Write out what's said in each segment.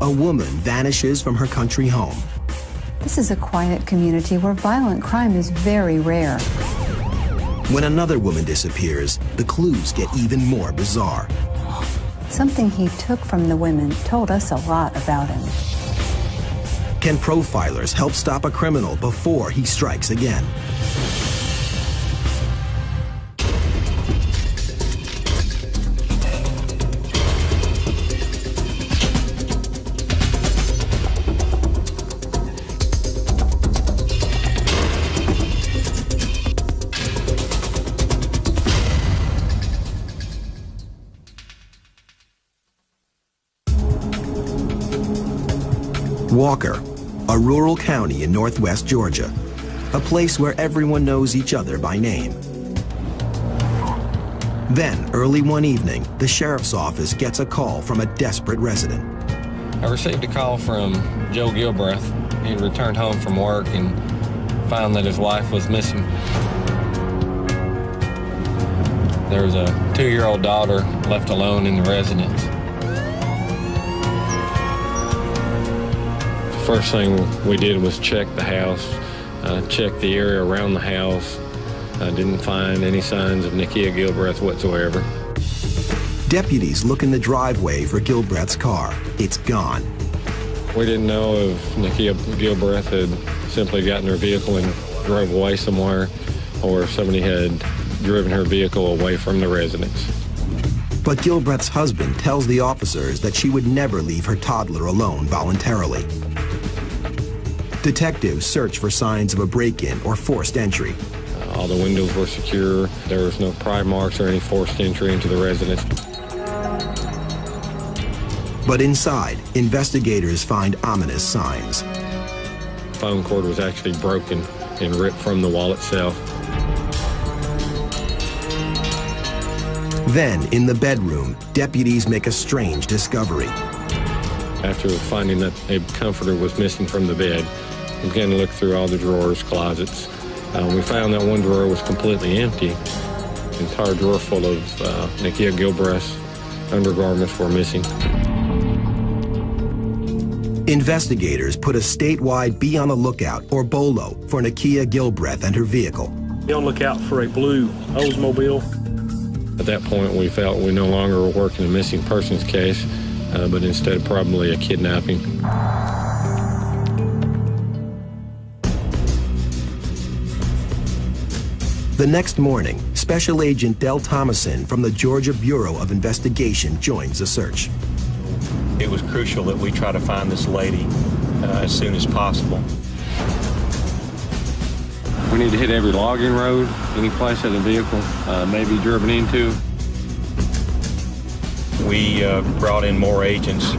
a woman vanishes from her country home. This is a quiet community where violent crime is very rare. When another woman disappears, the clues get even more bizarre. Something he took from the women told us a lot about him. Can profilers help stop a criminal before he strikes again? Walker, a rural county in northwest Georgia, a place where everyone knows each other by name. Then, early one evening, the sheriff's office gets a call from a desperate resident. I received a call from Joe Gilbreth. He had returned home from work and found that his wife was missing. There was a 2-year-old daughter left alone in the residence. First thing we did was check the house, check the area around the house. Didn't find any signs of Nakia Gilbreth whatsoever. Deputies look in the driveway for Gilbreth's car. It's gone. We didn't know if Nakia Gilbreth had simply gotten her vehicle and drove away somewhere, or if somebody had driven her vehicle away from the residence. But Gilbreth's husband tells the officers that she would never leave her toddler alone voluntarily. Detectives search for signs of a break-in or forced entry. All the windows were secure. There was no pry marks or any forced entry into the residence. But inside, investigators find ominous signs. The phone cord was actually broken and ripped from the wall itself. Then, in the bedroom, deputies make a strange discovery. After finding that a comforter was missing from the bed, we began to look through all the drawers, closets. We found that one drawer was completely empty. The entire drawer full of Nakia Gilbreth's undergarments were missing. Investigators put a statewide Be on the Lookout, or BOLO, for Nakia Gilbreth and her vehicle. Be on the lookout for a blue Oldsmobile. At that point, we felt we no longer were working a missing persons case, but instead probably a kidnapping. The next morning, Special Agent Del Thomason from the Georgia Bureau of Investigation joins the search. It was crucial that we try to find this lady as soon as possible. We need to hit every logging road, any place that a vehicle may be driven into. We brought in more agents.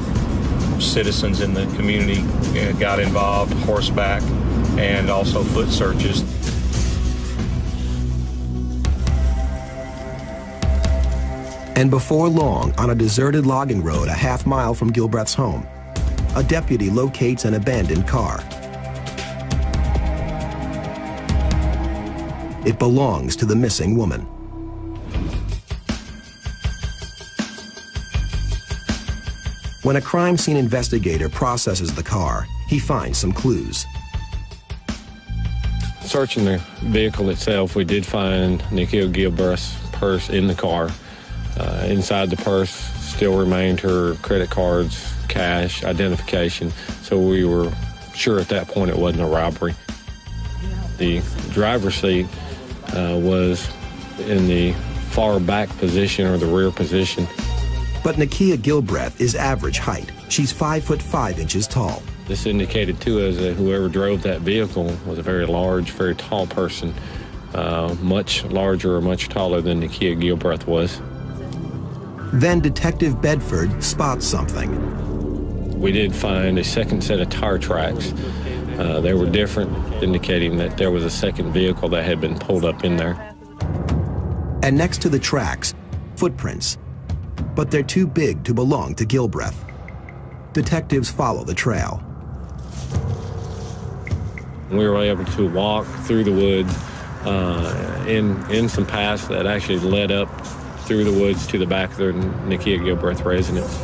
Citizens in the community got involved, horseback, and also foot searches. And before long, on a deserted logging road a half-mile from Gilbreth's home, a deputy locates an abandoned car. It belongs to the missing woman. When a crime scene investigator processes the car, he finds some clues. Searching the vehicle itself, we did find Nakia Gilbreth's purse in the car. Inside the purse still remained her credit cards, cash, identification, so we were sure at that point it wasn't a robbery. The driver's seat was in the far back position or the rear position. But Nakia Gilbreth is average height. She's 5'5" tall. This indicated to us that whoever drove that vehicle was a very large, very tall person, much larger or much taller than Nakia Gilbreth was. Then Detective Bedford spots something. We did find a second set of tire tracks. They were different, indicating that there was a second vehicle that had been pulled up in there. And next to the tracks, footprints. But they're too big to belong to Gilbreth. Detectives follow the trail. We were able to walk through the woods in some paths that actually led up through the woods to the back of the Nakia Gilbreth residence.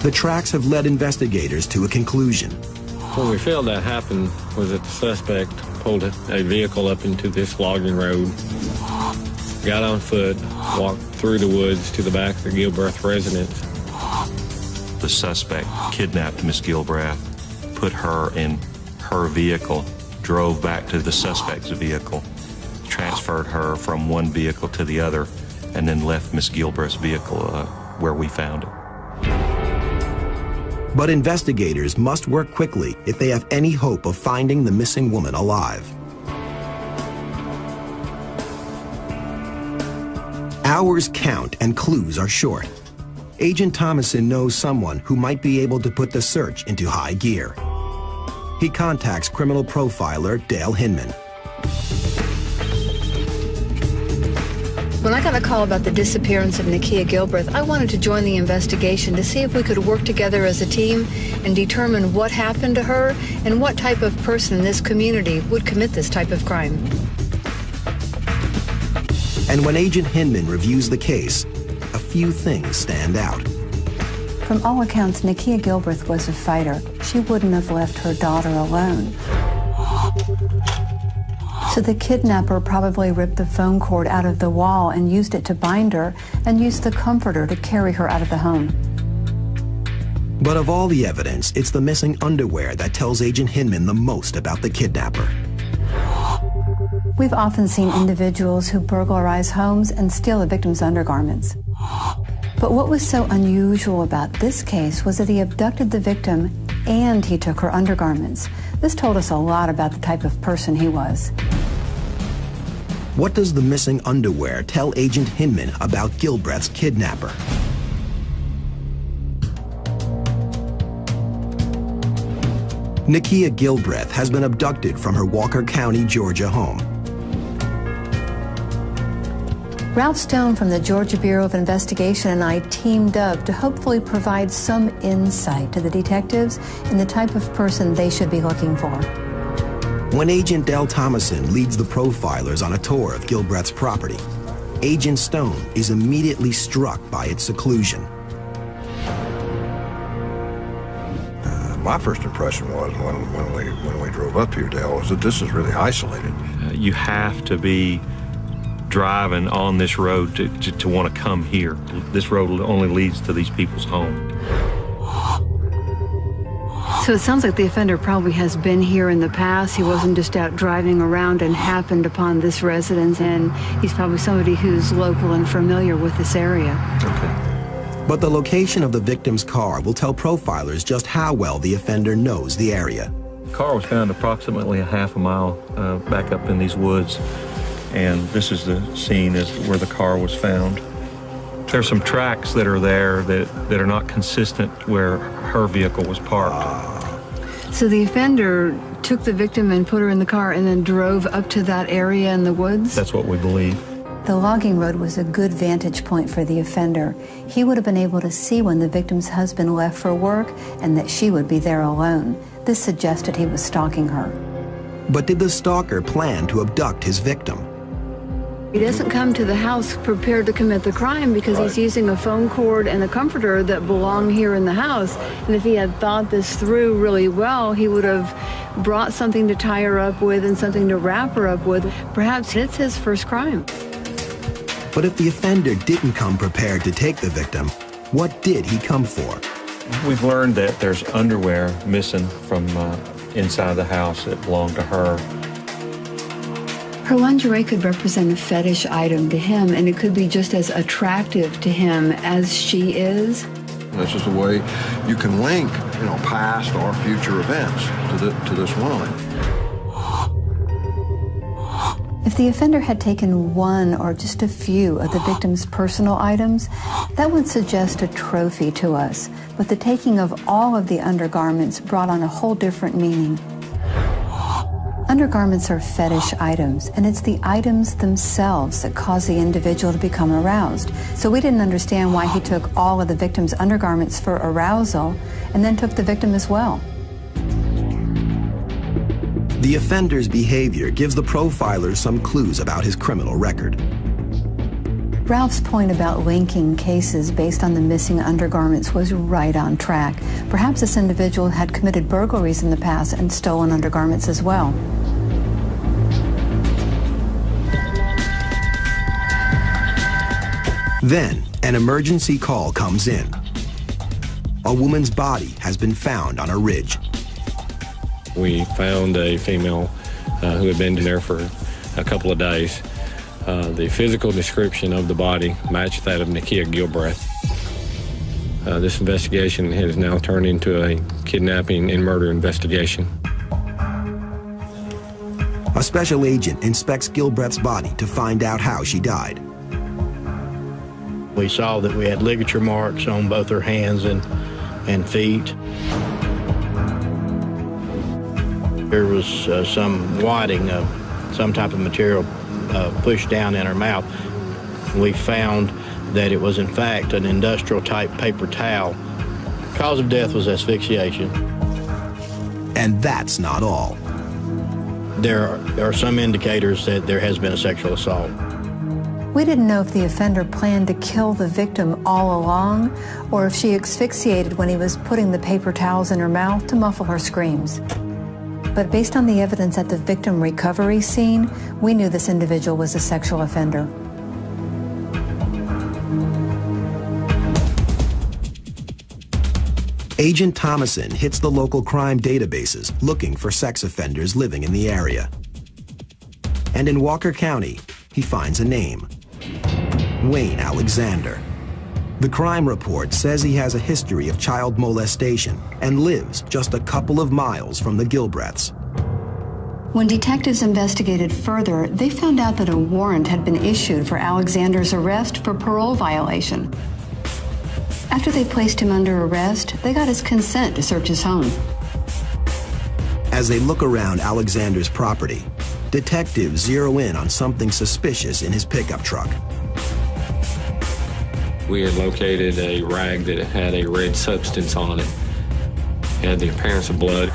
The tracks have led investigators to a conclusion. When we felt that happened was that the suspect pulled a vehicle up into this logging road, got on foot, walked through the woods to the back of the Gilbreth residence. The suspect kidnapped Miss Gilbreth, put her in her vehicle, drove back to the suspect's vehicle, transferred her from one vehicle to the other, and then left Miss Gilbreth's vehicle where we found it. But investigators must work quickly if they have any hope of finding the missing woman alive. Hours count and clues are short. Agent Thomason knows someone who might be able to put the search into high gear. He contacts criminal profiler Dale Hinman. When I got a call about the disappearance of Nakia Gilbreth, I wanted to join the investigation to see if we could work together as a team and determine what happened to her and what type of person in this community would commit this type of crime. And when Agent Hinman reviews the case, a few things stand out. From all accounts, Nakia Gilbreth was a fighter. She wouldn't have left her daughter alone. So the kidnapper probably ripped the phone cord out of the wall and used it to bind her and used the comforter to carry her out of the home. But of all the evidence, it's the missing underwear that tells Agent Hinman the most about the kidnapper. We've often seen individuals who burglarize homes and steal the victim's undergarments. But what was so unusual about this case was that he abducted the victim and he took her undergarments. This told us a lot about the type of person he was. What does the missing underwear tell Agent Hinman about Gilbreth's kidnapper? Nakia Gilbreth has been abducted from her Walker County, Georgia home. Ralph Stone from the Georgia Bureau of Investigation and I teamed up to hopefully provide some insight to the detectives in the type of person they should be looking for. When Agent Dale Thomason leads the profilers on a tour of Gilbreth's property, Agent Stone is immediately struck by its seclusion. My first impression was when we drove up here, Dale, was that this is really isolated. You have to be driving on this road to want to come here. This road only leads to these people's home. So it sounds like the offender probably has been here in the past. He wasn't just out driving around and happened upon this residence, and he's probably somebody who's local and familiar with this area. Okay. But the location of the victim's car will tell profilers just how well the offender knows the area. The car was found approximately a half a mile back up in these woods, and this is the scene where the car was found. There's some tracks that are there that are not consistent where her vehicle was parked. So the offender took the victim and put her in the car and then drove up to that area in the woods? That's what we believe. The logging road was a good vantage point for the offender. He would have been able to see when the victim's husband left for work and that she would be there alone. This suggested he was stalking her. But did the stalker plan to abduct his victim? He doesn't come to the house prepared to commit the crime because he's using a phone cord and a comforter that belong here in the house. And if he had thought this through really well, he would have brought something to tie her up with and something to wrap her up with. Perhaps it's his first crime. But if the offender didn't come prepared to take the victim, what did he come for? We've learned that there's underwear missing from inside the house that belonged to her. Her lingerie could represent a fetish item to him, and it could be just as attractive to him as she is. This is a way you can link, past or future events to this woman. If the offender had taken one or just a few of the victim's personal items, that would suggest a trophy to us. But the taking of all of the undergarments brought on a whole different meaning. Undergarments are fetish items, and it's the items themselves that cause the individual to become aroused. So we didn't understand why he took all of the victim's undergarments for arousal and then took the victim as well. The offender's behavior gives the profilers some clues about his criminal record. Ralph's point about linking cases based on the missing undergarments was right on track. Perhaps this individual had committed burglaries in the past and stolen undergarments as well. Then, an emergency call comes in. A woman's body has been found on a ridge. We found a female who had been there for a couple of days. The physical description of the body matched that of Nakia Gilbreth. This investigation has now turned into a kidnapping and murder investigation. A special agent inspects Gilbreth's body to find out how she died. We saw that we had ligature marks on both her hands and feet. There was some wadding of some type of material pushed down in her mouth. We found that it was in fact an industrial type paper towel. Cause of death was asphyxiation. And that's not all. There are some indicators that there has been a sexual assault. We didn't know if the offender planned to kill the victim all along or if she asphyxiated when he was putting the paper towels in her mouth to muffle her screams. But based on the evidence at the victim recovery scene, we knew this individual was a sexual offender. Agent Thomason hits the local crime databases looking for sex offenders living in the area. And in Walker County, he finds a name: Wayne Alexander. The crime report says he has a history of child molestation and lives just a couple of miles from the Gilbreths. When detectives investigated further, they found out that a warrant had been issued for Alexander's arrest for parole violation. After they placed him under arrest, they got his consent to search his home. As they look around Alexander's property, detectives zero in on something suspicious in his pickup truck. We had located a rag that had a red substance on it. It had the appearance of blood.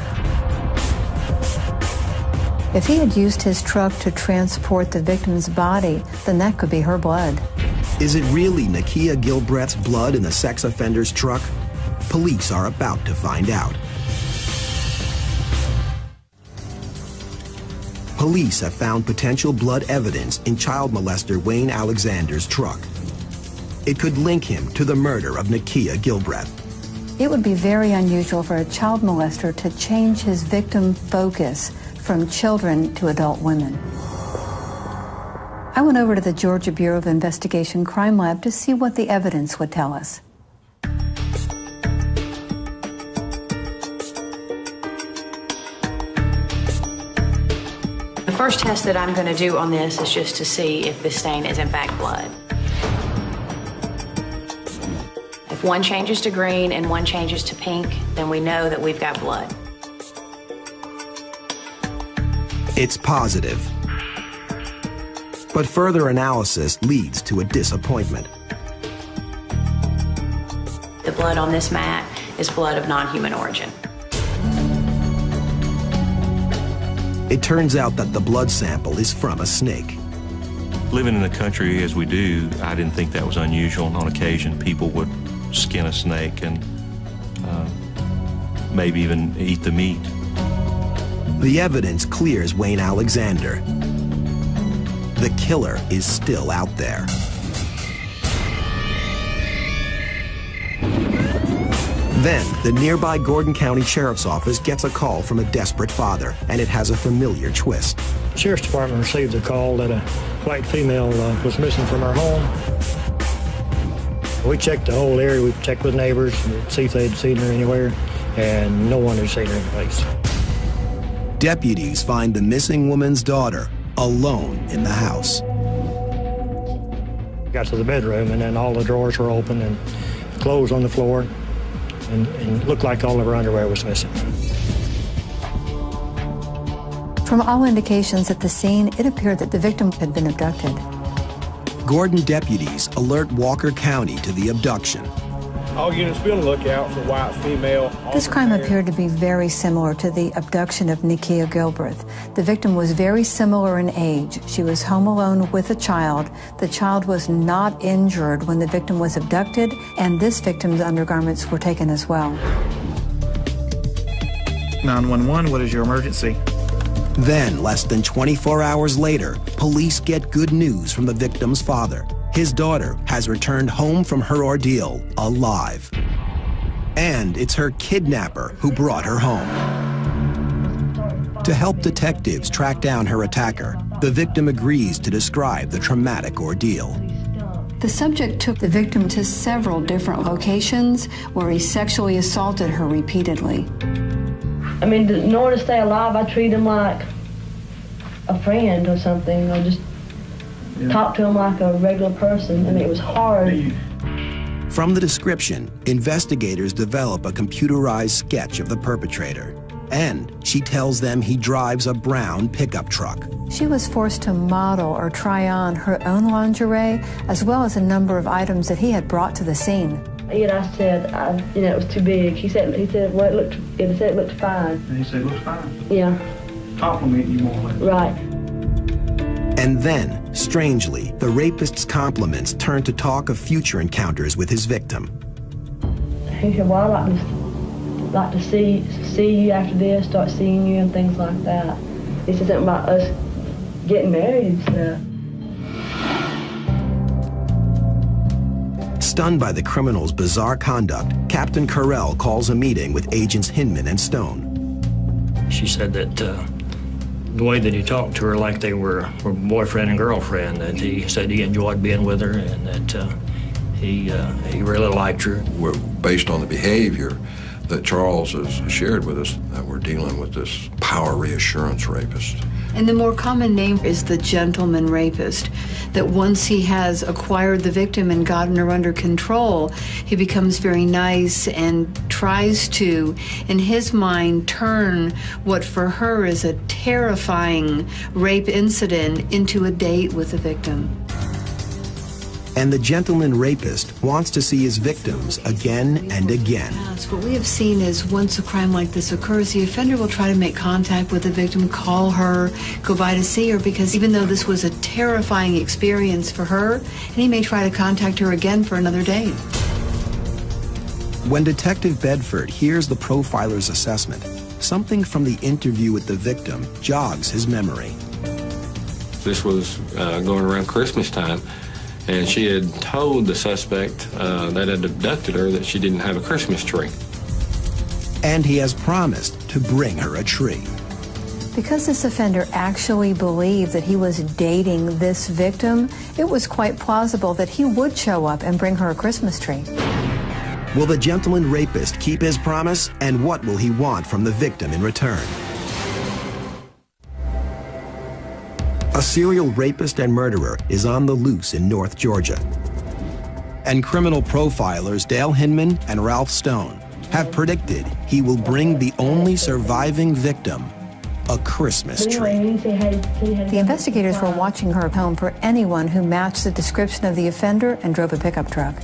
If he had used his truck to transport the victim's body, then that could be her blood. Is it really Nakia Gilbreth's blood in the sex offender's truck? Police are about to find out. Police have found potential blood evidence in child molester Wayne Alexander's truck. It could link him to the murder of Nakia Gilbreth. It would be very unusual for a child molester to change his victim focus from children to adult women. I went over to the Georgia Bureau of Investigation Crime Lab to see what the evidence would tell us. The first test that I'm going to do on this is just to see if this stain is in fact blood. If one changes to green and one changes to pink, then we know that we've got blood. It's positive. But further analysis leads to a disappointment. The blood on this mat is blood of non-human origin. It turns out that the blood sample is from a snake. Living in the country as we do, I didn't think that was unusual. On occasion, people would skin a snake and maybe even eat the meat. The evidence clears Wayne Alexander. The killer is still out there. Then, the nearby Gordon County Sheriff's Office gets a call from a desperate father, and it has a familiar twist. The Sheriff's Department received a call that a white female was missing from her home. We checked the whole area. We checked with neighbors to see if they'd seen her anywhere, and no one had seen her in place. Deputies find the missing woman's daughter alone in the house. Got to the bedroom, and then all the drawers were open and clothes on the floor, and it looked like all of her underwear was missing. From all indications at the scene, it appeared that the victim had been abducted. Gordon deputies alert Walker County to the abduction. All units be on the lookout for white female. This crime appeared to be very similar to the abduction of Nikia Gilbreth. The victim was very similar in age. She was home alone with a child. The child was not injured when the victim was abducted, and this victim's undergarments were taken as well. 911, what is your emergency? Then, less than 24 hours later, police get good news from the victim's father. His daughter has returned home from her ordeal alive. And it's her kidnapper who brought her home. To help detectives track down her attacker, the victim agrees to describe the traumatic ordeal. The subject took the victim to several different locations where he sexually assaulted her repeatedly. I mean, in order to stay alive, I treat him like a friend or something, or just talk to him like a regular person. I mean, it was hard. From the description, investigators develop a computerized sketch of the perpetrator, and she tells them he drives a brown pickup truck. She was forced to model or try on her own lingerie, as well as a number of items that he had brought to the scene. I said, it was too big. He said, well, it looked fine. And he said, it looks fine? Yeah. Compliment you more or less. Right. And then, strangely, the rapist's compliments turn to talk of future encounters with his victim. He said, well, I'd like to see you after this, start seeing you and things like that. He said something about us getting married and stuff. Stunned by the criminal's bizarre conduct, Captain Carell calls a meeting with Agents Hinman and Stone. She said that the way that he talked to her like they were boyfriend and girlfriend, that he said he enjoyed being with her and that he really liked her. We're based on the behavior that Charles has shared with us that we're dealing with this power reassurance rapist. And the more common name is the gentleman rapist, that once he has acquired the victim and gotten her under control, he becomes very nice and tries to, in his mind, turn what for her is a terrifying rape incident into a date with the victim. And the gentleman rapist wants to see his victims again and again. What we have seen is once a crime like this occurs, the offender will try to make contact with the victim, call her, go by to see her, because even though this was a terrifying experience for her, and he may try to contact her again for another date. When Detective Bedford hears the profiler's assessment, something from the interview with the victim jogs his memory. This was going around Christmas time, and she had told the suspect that had abducted her that she didn't have a Christmas tree. And he has promised to bring her a tree. Because this offender actually believed that he was dating this victim, it was quite plausible that he would show up and bring her a Christmas tree. Will the gentleman rapist keep his promise, and what will he want from the victim in return? A serial rapist and murderer is on the loose in North Georgia. And criminal profilers Dale Hinman and Ralph Stone have predicted he will bring the only surviving victim a Christmas tree. The investigators were watching her home for anyone who matched the description of the offender and drove a pickup truck.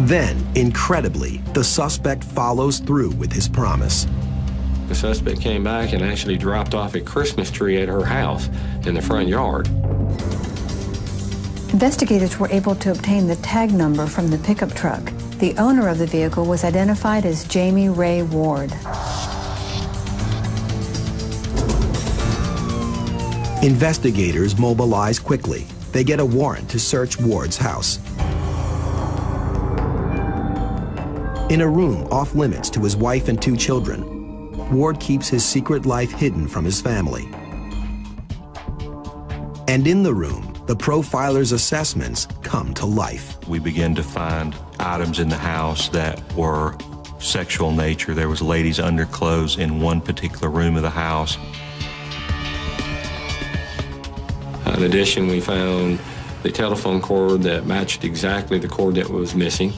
Then, incredibly, the suspect follows through with his promise. The suspect came back and actually dropped off a Christmas tree at her house in the front yard. Investigators were able to obtain the tag number from the pickup truck. The owner of the vehicle was identified as Jamie Ray Ward. Investigators mobilize quickly. They get a warrant to search Ward's house. In a room off limits to his wife and 2 children, Ward keeps his secret life hidden from his family. And in the room, the profiler's assessments come to life. We began to find items in the house that were sexual nature. There was ladies' underclothes in one particular room of the house. In addition, we found the telephone cord that matched exactly the cord that was missing.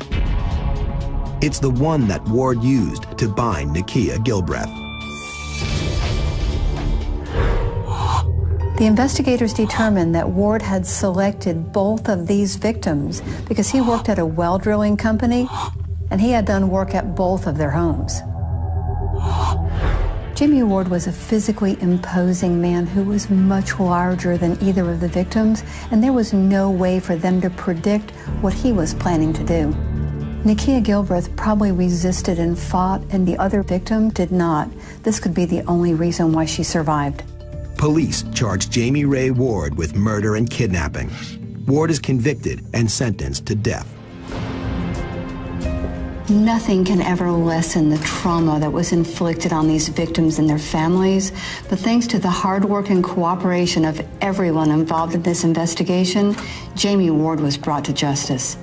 It's the one that Ward used to bind Nikia Gilbreth. The investigators determined that Ward had selected both of these victims because he worked at a well drilling company and he had done work at both of their homes. Jamie Ward was a physically imposing man who was much larger than either of the victims, and there was no way for them to predict what he was planning to do. Nakia Gilbreth probably resisted and fought, and the other victim did not. This could be the only reason why she survived. Police charged Jamie Ray Ward with murder and kidnapping. Ward is convicted and sentenced to death. Nothing can ever lessen the trauma that was inflicted on these victims and their families, but thanks to the hard work and cooperation of everyone involved in this investigation, Jamie Ward was brought to justice.